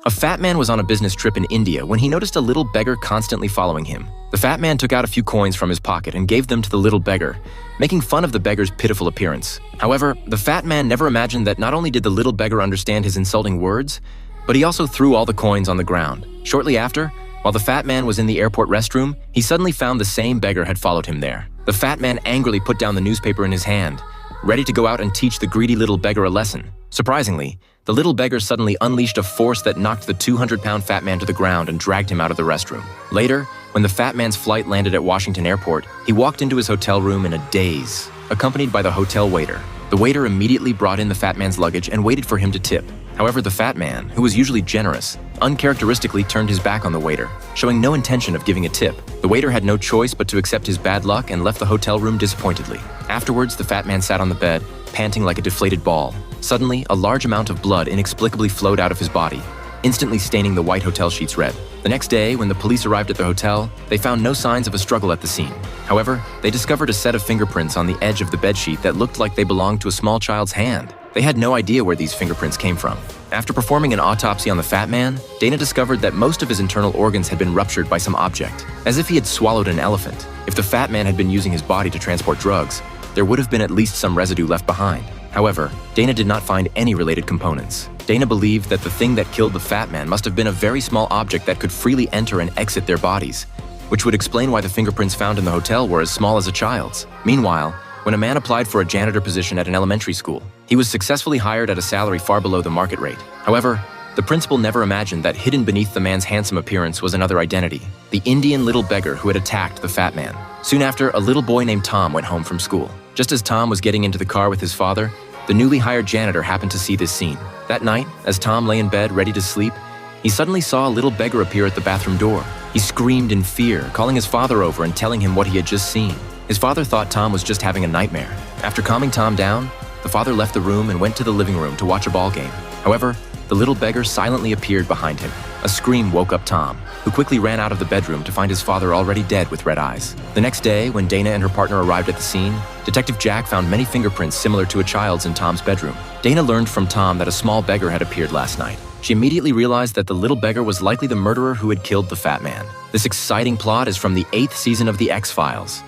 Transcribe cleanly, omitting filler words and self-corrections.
A fat man was on a business trip in India when he noticed a little beggar constantly following him. The fat man took out a few coins from his pocket and gave them to the little beggar, making fun of the beggar's pitiful appearance. However, the fat man never imagined that not only did the little beggar understand his insulting words, but he also threw all the coins on the ground. Shortly after, while the fat man was in the airport restroom, he suddenly found the same beggar had followed him there. The fat man angrily put down the newspaper in his hand, ready to go out and teach the greedy little beggar a lesson. Surprisingly, the little beggar suddenly unleashed a force that knocked the 200-pound fat man to the ground and dragged him out of the restroom. Later, when the fat man's flight landed at Washington Airport, he walked into his hotel room in a daze, accompanied by the hotel waiter. The waiter immediately brought in the fat man's luggage and waited for him to tip. However, the fat man, who was usually generous, uncharacteristically turned his back on the waiter, showing no intention of giving a tip. The waiter had no choice but to accept his bad luck and left the hotel room disappointedly. Afterwards, the fat man sat on the bed, panting like a deflated ball. Suddenly, a large amount of blood inexplicably flowed out of his body, instantly staining the white hotel sheets red. The next day, when the police arrived at the hotel, they found no signs of a struggle at the scene. However, they discovered a set of fingerprints on the edge of the bedsheet that looked like they belonged to a small child's hand. They had no idea where these fingerprints came from. After performing an autopsy on the fat man, Dana discovered that most of his internal organs had been ruptured by some object, as if he had swallowed an elephant. If the fat man had been using his body to transport drugs, there would have been at least some residue left behind. However, Dana did not find any related components. Dana believed that the thing that killed the fat man must have been a very small object that could freely enter and exit their bodies, which would explain why the fingerprints found in the hotel were as small as a child's. Meanwhile, when a man applied for a janitor position at an elementary school, he was successfully hired at a salary far below the market rate. However, the principal never imagined that hidden beneath the man's handsome appearance was another identity, the Indian little beggar who had attacked the fat man. Soon after, a little boy named Tom went home from school. Just as Tom was getting into the car with his father, the newly hired janitor happened to see this scene. That night, as Tom lay in bed ready to sleep, he suddenly saw a little beggar appear at the bathroom door. He screamed in fear, calling his father over and telling him what he had just seen. His father thought Tom was just having a nightmare. After calming Tom down, the father left the room and went to the living room to watch a ball game. However, the little beggar silently appeared behind him. A scream woke up Tom, who quickly ran out of the bedroom to find his father already dead with red eyes. The next day, when Dana and her partner arrived at the scene, Detective Jack found many fingerprints similar to a child's in Tom's bedroom. Dana learned from Tom that a small beggar had appeared last night. She immediately realized that the little beggar was likely the murderer who had killed the fat man. This exciting plot is from the 8th season of The X-Files.